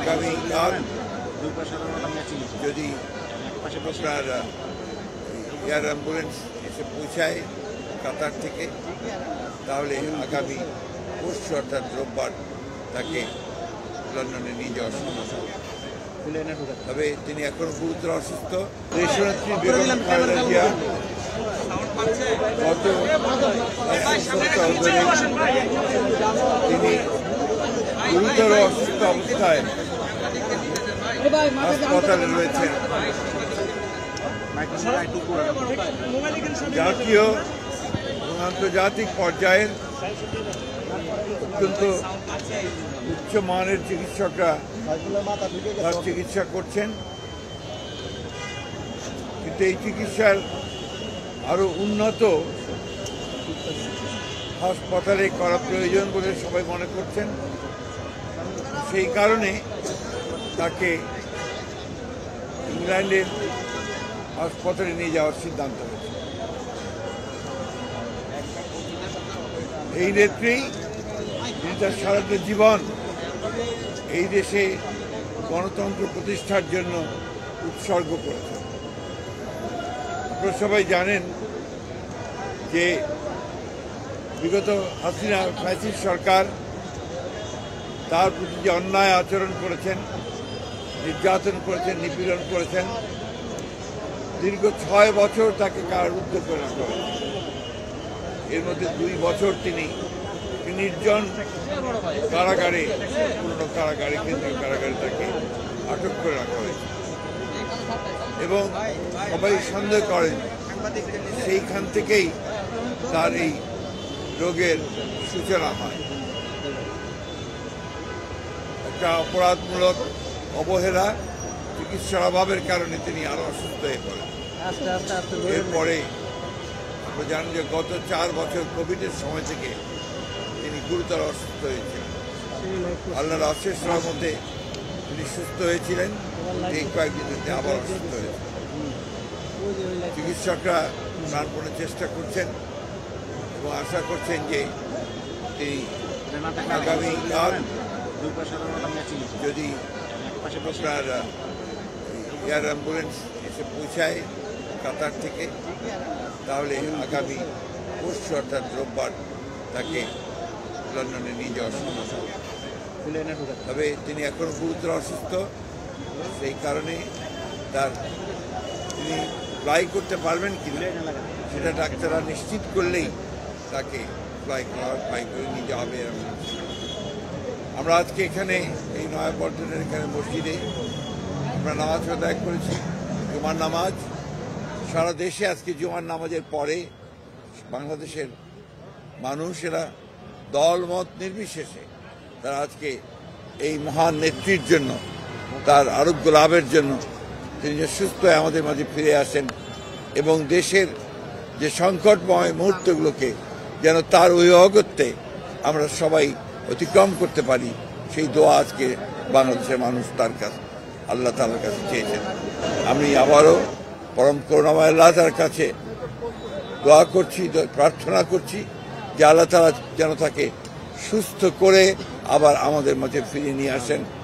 আগামীকাল যদি আপনার এয়ার অ্যাম্বুলেন্স এসে পৌঁছায় কাতার থেকে, তাহলে আগামী পরশু অর্থাৎ রোববার তাকে লন্ডনে নিয়ে যাওয়ার সম্ভব। তবে তিনি এখনো গুরুতর অসুস্থ। দেশনেত্রী বেগম খালেদা জিয়া গত তিনি গুরুতর অসুস্থ অবস্থায় হাসপাতালে রয়েছেন। জাতীয় এবং আন্তর্জাতিক পর্যায়ের অত্যন্ত উচ্চমানের চিকিৎসকরা তার চিকিৎসা করছেন, কিন্তু এই চিকিৎসার আরো উন্নত হাসপাতালে করা প্রয়োজন বলে সবাই মনে করছেন। সেই কারণে তাকে ইংল্যান্ডের হাসপাতালে নিয়ে যাওয়ার সিদ্ধান্ত হয়েছে। এই নেত্রী যিনি তার সারাটা জীবন এই দেশে গণতন্ত্র প্রতিষ্ঠার জন্য উৎসর্গ করেছেন। আপনারা সবাই জানেন যে বিগত হাসিনা ফ্যাসিস্ট সরকার তার প্রতি যে অন্যায় আচরণ করেছেন, নির্যাতন করেছেন, নিপীড়ন করেছেন, দীর্ঘ 6 বছর তাকে কারারুদ্ধ করে রাখা হয়েছে। এর মধ্যে 2 বছর তিনি নির্জন কারাগারে, পুরনো কারাগারে, কেন্দ্রীয় কারাগারে তাকে আটক করে রাখা হয়েছে এবং সবাই সন্দেহ করেন সেইখান থেকেই তার এই রোগের সূচনা হয়। একটা অপরাধমূলক অবহেলা, চিকিৎসার অভাবের কারণে তিনি আরো অসুস্থ হয়ে পড়েন। এরপরে আমরা জানি যে গত 4 বছর কোভিডের সময় থেকে তিনি গুরুতর অসুস্থ হয়েছিলেন। আল্লাহর অশেষ রহমতে তিনি সুস্থ হয়েছিলেন। এই কয়েকদিন ধরে আবার অসুস্থ হয়েছেন। চিকিৎসকরা প্রাণপণে চেষ্টা করছেন এবং আশা করছেন যে তিনি আগামীকাল যদি আপনার এয়ার অ্যাম্বুলেন্স এসে পৌঁছায় কাতার থেকে, তাহলে আগামী পরশু অর্থাৎ রোববার তাকে লন্ডনে নিয়ে যাওয়ার সম্ভব। তবে তিনি এখনো গুরুতর অসুস্থ। সেই কারণে তিনি ফ্লাই করতে পারবেন কিনা সেটা ডাক্তাররা নিশ্চিত করলেই তাকে ফ্লাই করে নিয়ে যাওয়া হবে। আমরা আজকে এখানে এই নয়াপল্টনের এখানে মসজিদে আমরা নামাজ আদায় করেছি, জুমার নামাজ। সারা দেশে আজকে জুমার নামাজের পরে বাংলাদেশের মানুষেরা দল মত নির্বিশেষে তারা আজকে এই মহান নেত্রীর জন্য, তার আরোগ্য লাভের জন্য তিনি যে সুস্থ হয়ে আমাদের মাঝে ফিরে আসেন এবং দেশের যে সংকটময় মুহূর্তগুলোকে যেন তার ওই অগত্যে আমরা সবাই অতিক্রম করতে পারি, সেই দোয়া আজকে বাংলাদেশের মানুষ তার কাছে, আল্লাহ তাআলার কাছে চেয়েছেন। আমি আবারও পরম করুণাময় আল্লাহ তাআলার কাছে দোয়া করছি, প্রার্থনা করছি যে আল্লাহ তাআলা যেন তাকে সুস্থ করে আবার আমাদের মাঝে ফিরিয়ে নিয়ে আসেন।